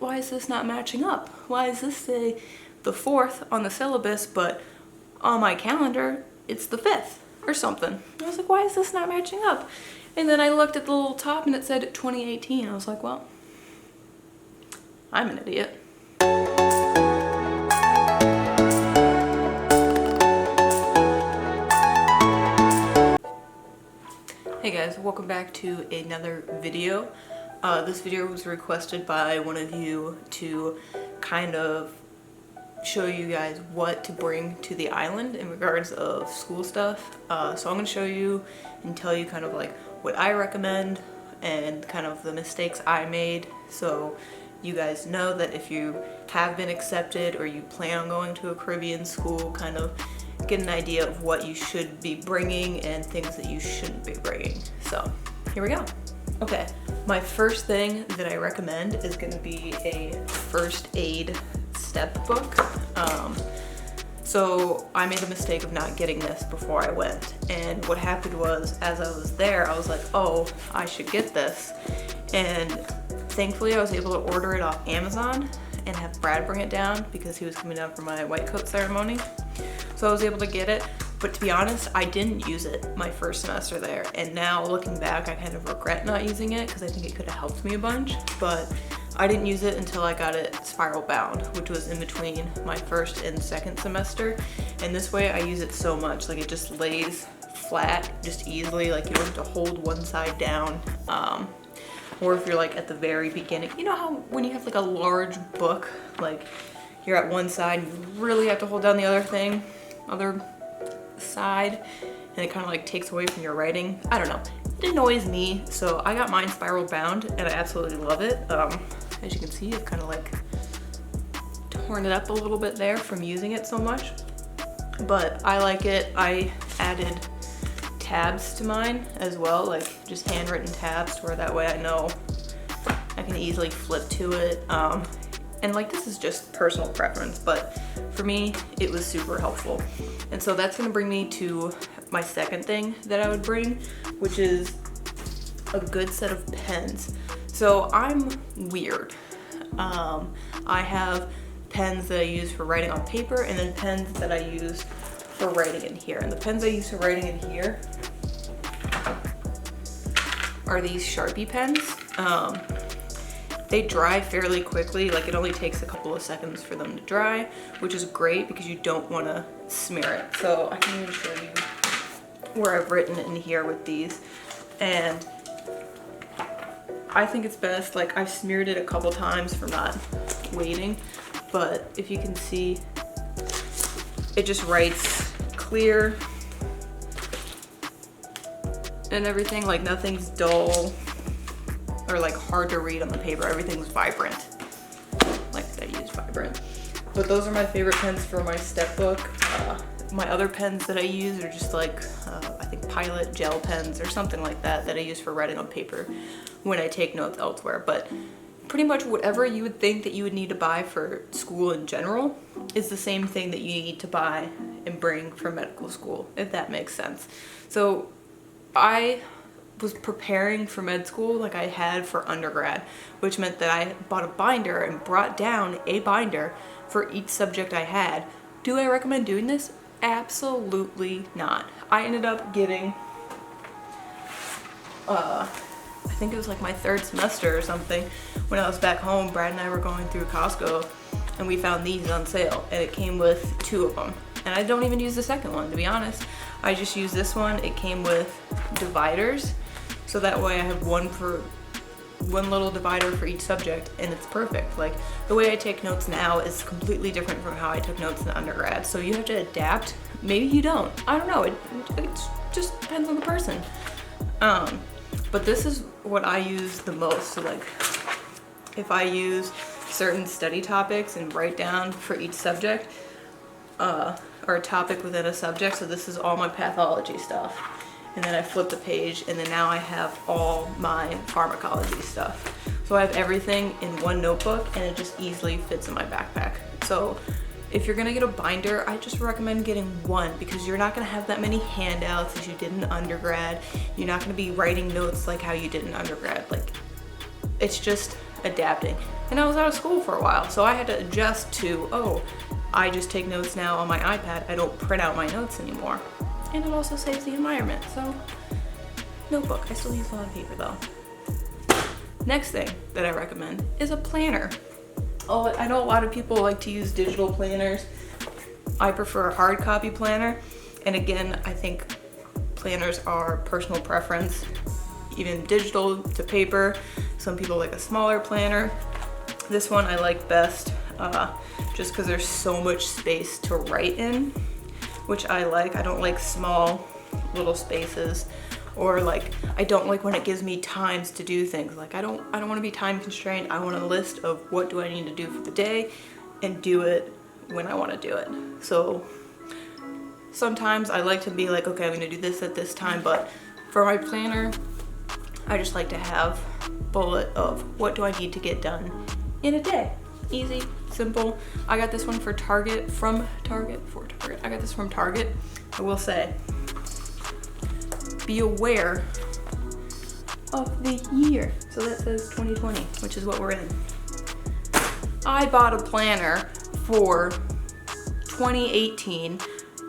why is this not matching up? Why does this say the 4th on the syllabus, but on my calendar, it's the 5th or something? I was like, why is this not matching up? And then I looked at the little top and it said 2018. I was like, well, I'm an idiot. Hey guys, welcome back to another video. This video was requested by one of you to kind of show you guys what to bring to the island in regards of school stuff. So I'm going to show you and tell you kind of like what I recommend and kind of the mistakes I made, so you guys know that if you have been accepted or you plan on going to a Caribbean school, kind of get an idea of what you should be bringing and things that you shouldn't be bringing. So here we go. Okay, my first thing that I recommend is going to be a first aid step book. So I made the mistake of not getting this before I went, and what happened was, as I was there, I was like, oh, I should get this, and thankfully I was able to order it off Amazon and have Brad bring it down because he was coming down for my white coat ceremony. So I was able to get it, but to be honest, I didn't use it my first semester there, and now looking back, I kind of regret not using it because I think it could have helped me a bunch, but I didn't use it until I got it spiral bound, which was in between my first and second semester, and this way I use it so much, like it just lays flat just easily, like you don't have to hold one side down, or if you're like at the very beginning, you know how when you have like a large book, like you're at one side and you really have to hold down the other side, and it kind of like takes away from your writing. I don't know, it annoys me, so I got mine spiral bound and I absolutely love it. As you can see, I've kind of like torn it up a little bit there from using it so much, but I like it. I added tabs to mine as well, like just handwritten tabs, where that way I know I can easily flip to it. And like, this is just personal preference, but for me, it was super helpful. And so that's gonna bring me to my second thing that I would bring, which is a good set of pens. So I'm weird. I have pens that I use for writing on paper, and then pens that I use for writing in here. And the pens I use for writing in here are these Sharpie pens. They dry fairly quickly, like it only takes a couple of seconds for them to dry, which is great because you don't want to smear it. So I can even show you where I've written in here with these, and I think it's best, like I've smeared it a couple times for not waiting, but if you can see, it just writes clear and everything, like nothing's dull or like hard to read on the paper. Everything's vibrant. Like I use vibrant. But those are my favorite pens for my step book. My other pens that I use are just like, I think Pilot gel pens or something like that I use for writing on paper when I take notes elsewhere. But pretty much whatever you would think that you would need to buy for school in general is the same thing that you need to buy and bring for medical school, if that makes sense. So I was preparing for med school like I had for undergrad, which meant that I bought a binder and brought down a binder for each subject I had. Do I recommend doing this? Absolutely not. I ended up getting, I think it was like my third semester or something, when I was back home, Brad and I were going through Costco and we found these on sale, and it came with 2 of them. And I don't even use the second one, to be honest. I just use this one. It came with dividers, so that way I have one little divider for each subject, and it's perfect. Like, the way I take notes now is completely different from how I took notes in undergrad, so you have to adapt. Maybe you don't. I don't know. It just depends on the person. But this is what I use the most. So like, if I use certain study topics and write down for each subject, or a topic within a subject, so this is all my pathology stuff. And then I flip the page, and then now I have all my pharmacology stuff. So I have everything in one notebook, and it just easily fits in my backpack. So if you're gonna get a binder, I just recommend getting one, because you're not gonna have that many handouts as you did in undergrad. You're not gonna be writing notes like how you did in undergrad. Like, it's just adapting. And I was out of school for a while, so I had to adjust to, oh, I just take notes now on my iPad. I don't print out my notes anymore. And it also saves the environment, so notebook. I still use a lot of paper though. Next thing that I recommend is a planner. Oh, I know a lot of people like to use digital planners. I prefer a hard copy planner. And again, I think planners are personal preference, even digital to paper. Some people like a smaller planner. This one I like best just because there's so much space to write in, which I like. I don't like small little spaces, or like I don't like when it gives me times to do things. Like I don't want to be time constrained. I want a list of what do I need to do for the day and do it when I want to do it. So sometimes I like to be like, okay, I'm gonna do this at this time, but for my planner, I just like to have a bullet of what do I need to get done in a day. Easy, simple. I got this one for Target, from Target. I got this from Target. I will say, be aware of the year. So that says 2020, which is what we're in. I bought a planner for 2018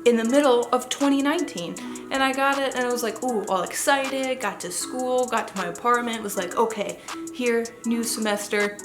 in the middle of 2019, and I got it and I was like, ooh, all excited, got to school, got to my apartment, was like, okay, here, new semester,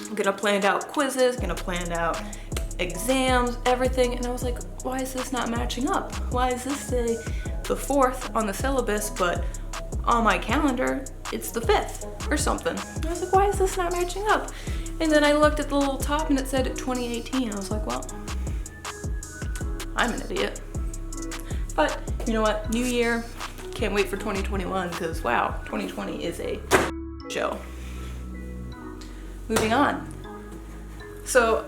I'm gonna plan out quizzes, gonna plan out exams, everything. And I was like, why is this not matching up? Why is this say the 4th on the syllabus, but on my calendar, it's the 5th or something? And I was like, why is this not matching up? And then I looked at the little top and it said 2018. I was like, well, I'm an idiot. But you know what? New year, can't wait for 2021 because wow, 2020 is a show. Moving on. So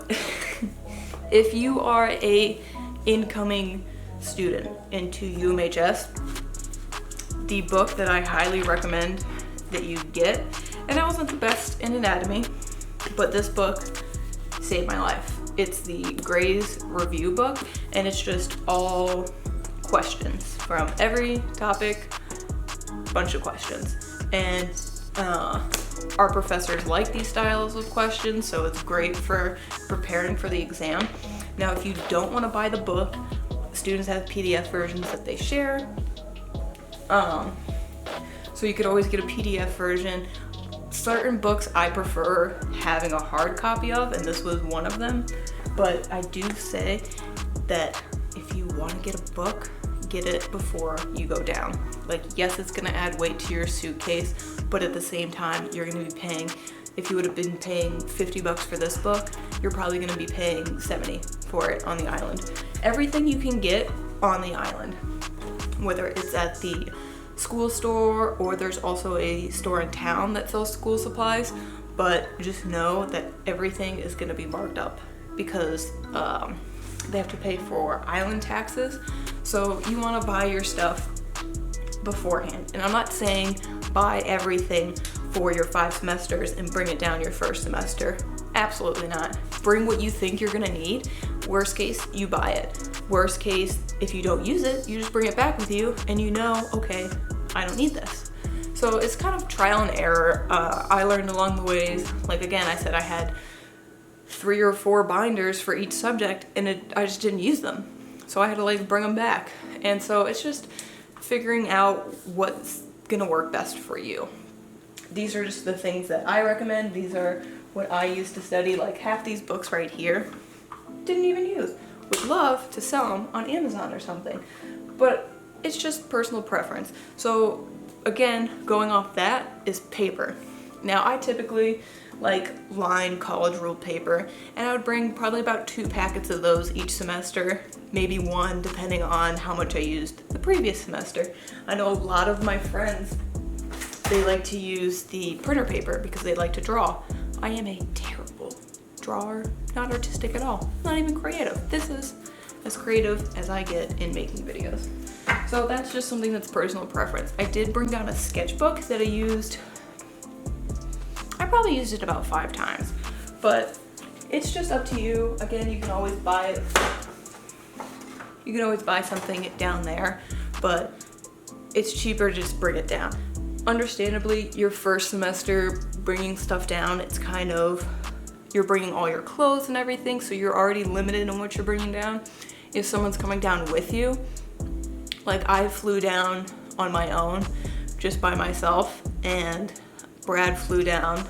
if you are a incoming student into UMHS, the book that I highly recommend that you get, and I wasn't the best in anatomy, but this book saved my life. It's the Gray's Review book, and it's just all questions from every topic, bunch of questions. And our professors like these styles of questions, so it's great for preparing for the exam. Now, if you don't want to buy the book, students have PDF versions that they share. So you could always get a PDF version. Certain books I prefer having a hard copy of, and this was one of them. But I do say that if you want to get a book, get it before you go down. Like, yes, it's gonna add weight to your suitcase, but at the same time, you're gonna be paying, if you would have been paying $50 for this book, you're probably gonna be paying 70 for it on the island. Everything you can get on the island, whether it's at the school store or there's also a store in town that sells school supplies, but just know that everything is gonna be marked up because they have to pay for island taxes. So you wanna buy your stuff beforehand. And I'm not saying buy everything for your 5 semesters and bring it down your first semester. Absolutely not. Bring what you think you're gonna need. Worst case, you buy it. Worst case, if you don't use it, you just bring it back with you and you know, okay, I don't need this. So it's kind of trial and error. I learned along the ways, like again, I said I had 3 or 4 binders for each subject and I just didn't use them. So I had to like bring them back. And so it's just figuring out what's gonna work best for you. These are just the things that I recommend. These are what I used to study. Like half these books right here, didn't even use. Would love to sell them on Amazon or something, but it's just personal preference. So again, going off that is paper. Now I typically like lined college ruled paper, and I would bring probably about 2 packets of those each semester, maybe 1 depending on how much I used the previous semester. I know a lot of my friends, they like to use the printer paper because they like to draw. I am a terrible drawer, not artistic at all, not even creative. This is as creative as I get in making videos. So that's just something that's personal preference. I did bring down a sketchbook that I used. I probably used it about 5 times, but it's just up to you. Again, you can always buy it. You can always buy something down there, but it's cheaper to just bring it down. Understandably, your first semester, bringing stuff down, it's kind of, you're bringing all your clothes and everything, so you're already limited on what you're bringing down. If someone's coming down with you, like I flew down on my own, just by myself, and Brad flew down,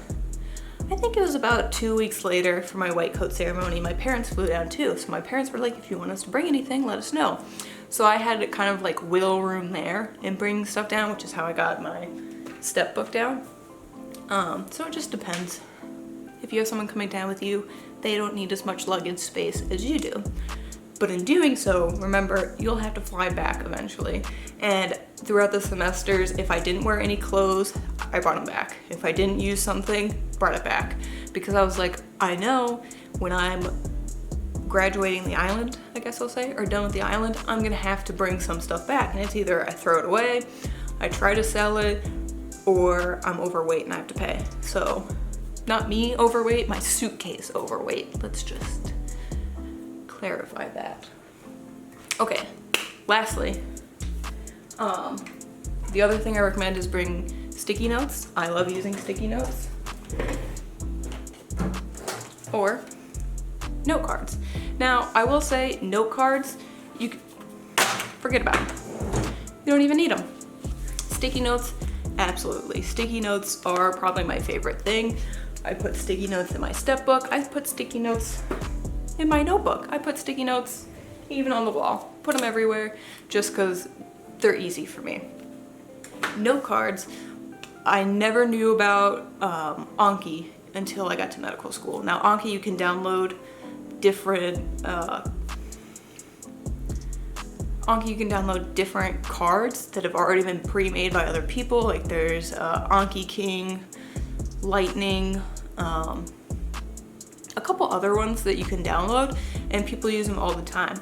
I think it was about 2 weeks later for my white coat ceremony. My parents flew down too, so my parents were like, if you want us to bring anything, let us know. So I had kind of like wiggle room there in bringing stuff down, which is how I got my step book down. So it just depends. If you have someone coming down with you, they don't need as much luggage space as you do. But in doing so, remember, you'll have to fly back eventually. And throughout the semesters, if I didn't wear any clothes, I brought them back. If I didn't use something, brought it back. Because I was like, I know when I'm graduating the island, I guess I'll say, or done with the island, I'm gonna have to bring some stuff back. And it's either I throw it away, I try to sell it, or I'm overweight and I have to pay. So, not me overweight, my suitcase overweight. Let's just clarify that. Okay, lastly, the other thing I recommend is bring sticky notes. I love using sticky notes. Or note cards. Now, I will say note cards, you can forget about them. You don't even need them. Sticky notes, absolutely. Sticky notes are probably my favorite thing. I put sticky notes in my step book. I put sticky notes in my notebook. I put sticky notes even on the wall. Put them everywhere just because they're easy for me. Note cards, I never knew about Anki until I got to medical school. Now Anki, you can download different cards that have already been pre-made by other people. Like there's Anki King, Lightning, a couple other ones that you can download, and people use them all the time.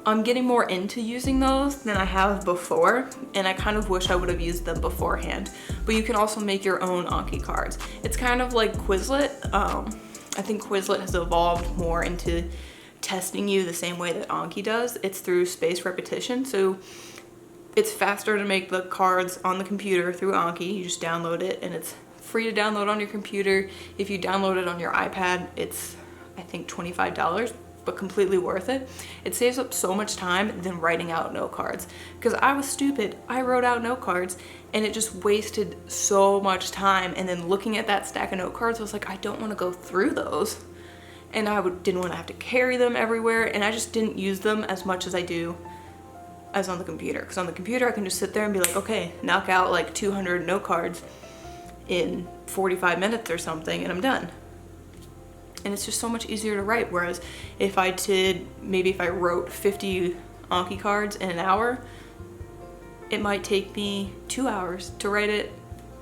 I'm getting more into using those than I have before, and I kind of wish I would have used them beforehand. But you can also make your own Anki cards. It's kind of like Quizlet. I think Quizlet has evolved more into testing you the same way that Anki does. It's through spaced repetition, so it's faster to make the cards on the computer through Anki. You just download it, and it's free to download on your computer. If you download it on your iPad, it's I think $25, but completely worth it. It saves up so much time than writing out note cards. Because I was stupid, I wrote out note cards and it just wasted so much time. And then looking at that stack of note cards, I was like, I don't want to go through those. And I didn't want to have to carry them everywhere, and I just didn't use them as much as I do as on the computer. Because on the computer I can just sit there and be like, okay, knock out like 200 note cards in 45 minutes or something and I'm done. And it's just so much easier to write. Whereas if I wrote 50 Anki cards in an hour, it might take me 2 hours to write it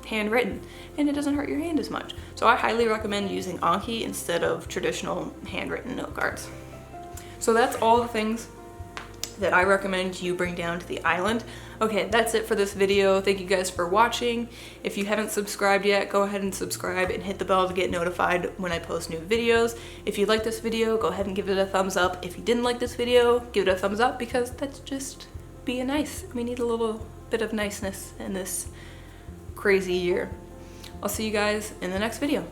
handwritten, and it doesn't hurt your hand as much. So I highly recommend using Anki instead of traditional handwritten note cards. So that's all the things that I recommend you bring down to the island. Okay, that's it for this video. Thank you guys for watching. If you haven't subscribed yet, go ahead and subscribe and hit the bell to get notified when I post new videos. If you like this video, go ahead and give it a thumbs up. If you didn't like this video, give it a thumbs up, because that's just being nice. We need a little bit of niceness in this crazy year. I'll see you guys in the next video.